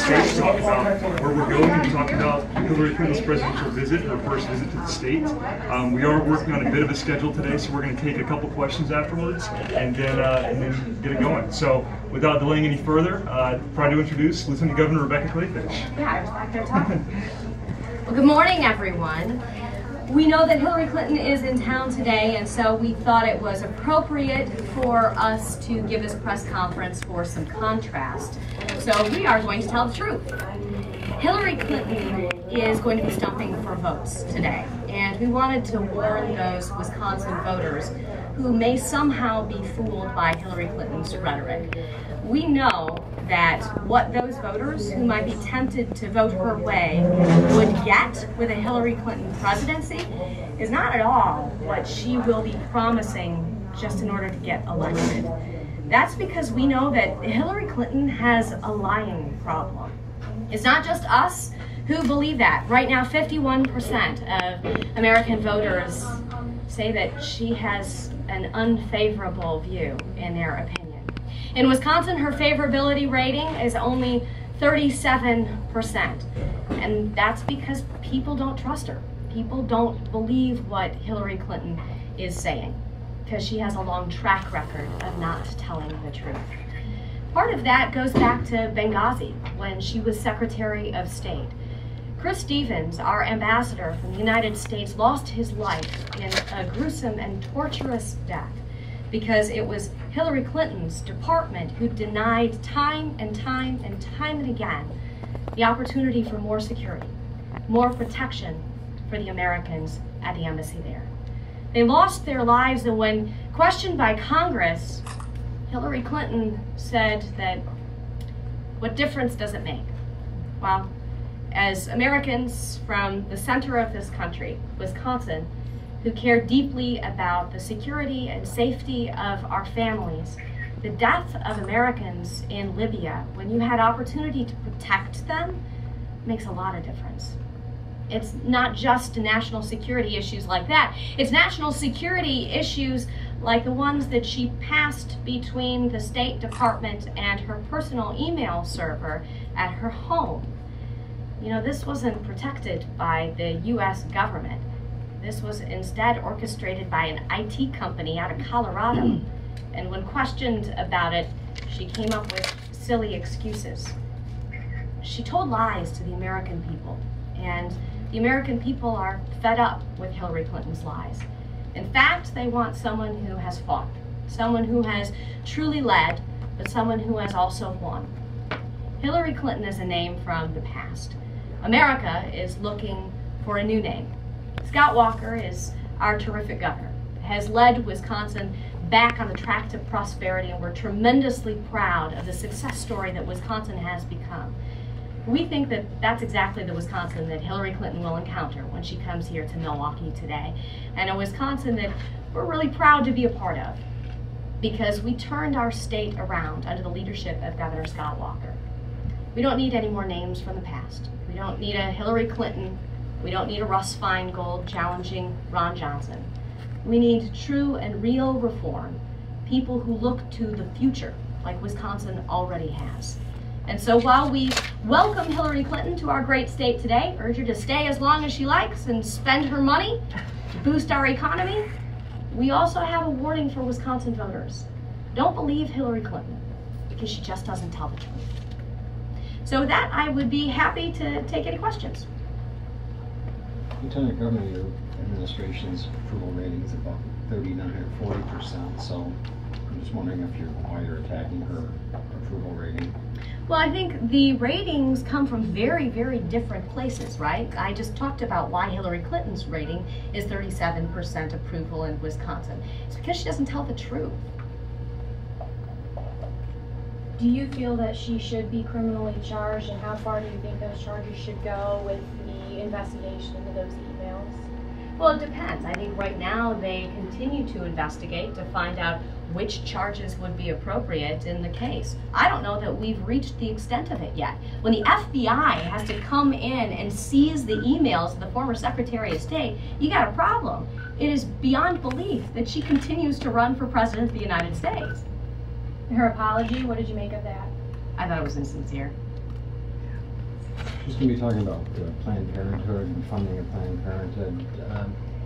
state, talk about where we're going, and talk about Hillary Clinton's presidential visit, her first visit to the state. We are working on a bit of a schedule today, so we're going to take a couple questions afterwards, and then get it going. So, without delaying any further, proud to introduce Lieutenant Governor Rebecca Kleefisch. Yeah, I was back there talking. Well, good morning, everyone. We know that Hillary Clinton is in town today, and so we thought it was appropriate for us to give this press conference for some contrast. So we are going to tell the truth. Hillary Clinton is going to be stumping for votes today, and we wanted to warn those Wisconsin voters who may somehow be fooled by Hillary Clinton's rhetoric. We know that what those voters who might be tempted to vote her way would get with a Hillary Clinton presidency is not at all what she will be promising just in order to get elected. That's because we know that Hillary Clinton has a lying problem. It's not just us who believe that. Right now, 51% of American voters say that she has an unfavorable view in their opinion. In Wisconsin, her favorability rating is only 37%, and that's because people don't trust her. People don't believe what Hillary Clinton is saying, because she has a long track record of not telling the truth. Part of that goes back to Benghazi, when she was Secretary of State. Chris Stevens, our ambassador from the United States, lost his life in a gruesome and torturous death because it was Hillary Clinton's department who denied time and time and time and again the opportunity for more security, more protection for the Americans at the embassy there. They lost their lives, and when questioned by Congress, Hillary Clinton said that, what difference does it make? Well, as Americans from the center of this country, Wisconsin, who care deeply about the security and safety of our families, the death of Americans in Libya, when you had opportunity to protect them, makes a lot of difference. It's not just national security issues like that. It's national security issues like the ones that she passed between the State Department and her personal email server at her home. You know, this wasn't protected by the U.S. government. This was instead orchestrated by an IT company out of Colorado. And when questioned about it, she came up with silly excuses. She told lies to the American people, and the American people are fed up with Hillary Clinton's lies. In fact, they want someone who has fought, someone who has truly led, but someone who has also won. Hillary Clinton is a name from the past. America is looking for a new name. Scott Walker is our terrific governor, has led Wisconsin back on the track to prosperity, and we're tremendously proud of the success story that Wisconsin has become. We think that that's exactly the Wisconsin that Hillary Clinton will encounter when she comes here to Milwaukee today, and a Wisconsin that we're really proud to be a part of, because we turned our state around under the leadership of Governor Scott Walker. We don't need any more names from the past. We don't need a Hillary Clinton. We don't need a Russ Feingold challenging Ron Johnson. We need true and real reform, people who look to the future, like Wisconsin already has. And so while we welcome Hillary Clinton to our great state today, urge her to stay as long as she likes and spend her money to boost our economy, we also have a warning for Wisconsin voters. Don't believe Hillary Clinton, because she just doesn't tell the truth. So with that, I would be happy to take any questions. Lieutenant Governor, your administration's approval rating is about 39 or 40%, so I'm just wondering why you're attacking her approval rating. Well, I think the ratings come from very, very different places, right? I just talked about why Hillary Clinton's rating is 37% approval in Wisconsin. It's because she doesn't tell the truth. Do you feel that she should be criminally charged, and how far do you think those charges should go with the investigation into those emails? Well, it depends. I think right now they continue to investigate to find out which charges would be appropriate in the case. I don't know that we've reached the extent of it yet. When the FBI has to come in and seize the emails of the former Secretary of State, you got a problem. It is beyond belief that she continues to run for President of the United States. Her apology, what did you make of that? I thought it was insincere. She's going to be talking about Planned Parenthood and funding of Planned Parenthood.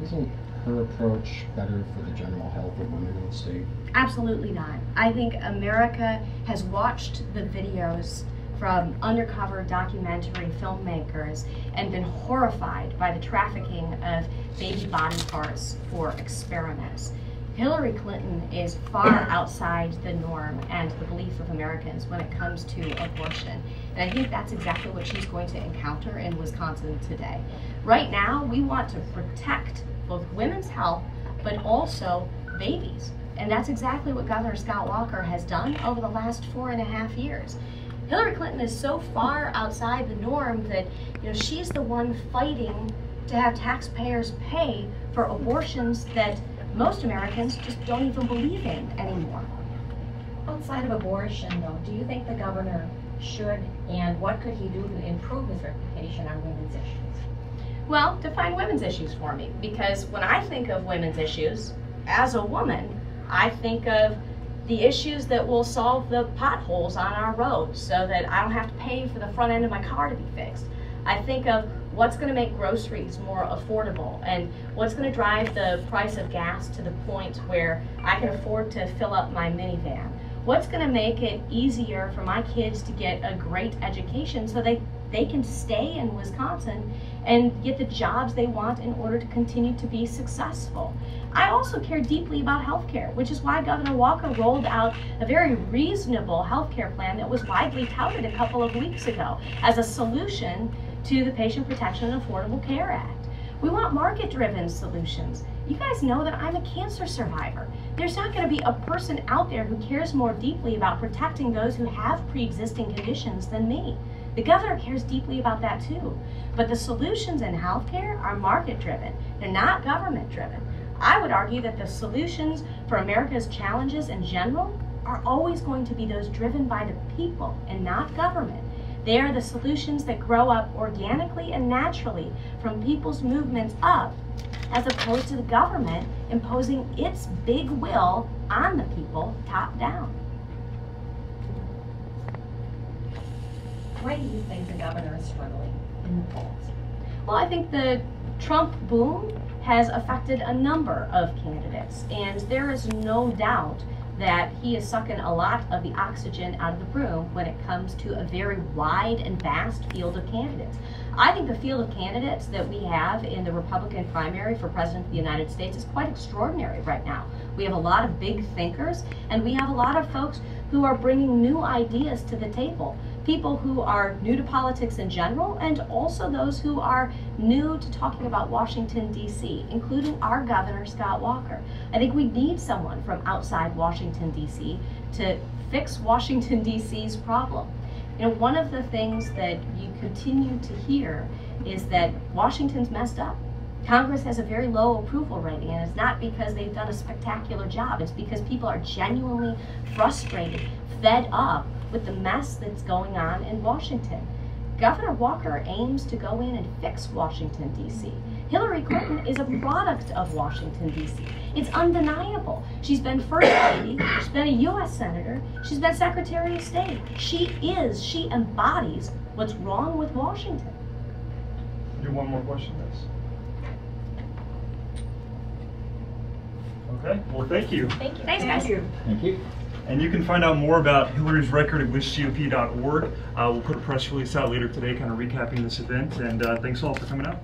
Isn't her approach better for the general health of women in the state? Absolutely not. I think America has watched the videos from undercover documentary filmmakers and been horrified by the trafficking of baby body parts for experiments. Hillary Clinton is far outside the norm and the belief of Americans when it comes to abortion. And I think that's exactly what she's going to encounter in Wisconsin today. Right now, we want to protect both women's health, but also babies. And that's exactly what Governor Scott Walker has done over the last 4.5 years. Hillary Clinton is so far outside the norm that she's the one fighting to have taxpayers pay for abortions that most Americans just don't even believe in anymore. Outside of abortion, though, do you think the governor should, and what could he do to improve his reputation on women's issues? Well, define women's issues for me, because when I think of women's issues, as a woman, I think of the issues that will solve the potholes on our roads so that I don't have to pay for the front end of my car to be fixed. I think of what's going to make groceries more affordable and what's going to drive the price of gas to the point where I can afford to fill up my minivan. What's going to make it easier for my kids to get a great education so they can stay in Wisconsin and get the jobs they want in order to continue to be successful. I also care deeply about healthcare, which is why Governor Walker rolled out a very reasonable healthcare plan that was widely touted a couple of weeks ago as a solution to the Patient Protection and Affordable Care Act. We want market-driven solutions. You guys know that I'm a cancer survivor. There's not going to be a person out there who cares more deeply about protecting those who have pre-existing conditions than me. The governor cares deeply about that too. But the solutions in healthcare are market-driven. They're not government-driven. I would argue that the solutions for America's challenges in general are always going to be those driven by the people and not government. They are the solutions that grow up organically and naturally from people's movements up, as opposed to the government imposing its big will on the people top down. Why do you think the governor is struggling in the polls? Well, I think the Trump boom has affected a number of candidates, and there is no doubt that he is sucking a lot of the oxygen out of the room when it comes to a very wide and vast field of candidates. I think the field of candidates that we have in the Republican primary for President of the United States is quite extraordinary right now. We have a lot of big thinkers, and we have a lot of folks who are bringing new ideas to the table. People who are new to politics in general, and also those who are new to talking about Washington, D.C., including our Governor, Scott Walker. I think we need someone from outside Washington, D.C. to fix Washington, D.C.'s problem. One of the things that you continue to hear is that Washington's messed up. Congress has a very low approval rating, and it's not because they've done a spectacular job. It's because people are genuinely frustrated, fed up with the mess that's going on in Washington. Governor Walker aims to go in and fix Washington, D.C. Hillary Clinton is a product of Washington, D.C. It's undeniable. She's been First Lady, she's been a U.S. Senator, she's been Secretary of State. She embodies what's wrong with Washington. Do one more question, yes. Okay, well, thank you. Thank you. Thanks, guys. Thank you. And you can find out more about Hillary's record at wishgop.org. We'll put a press release out later today kind of recapping this event, and thanks all for coming out.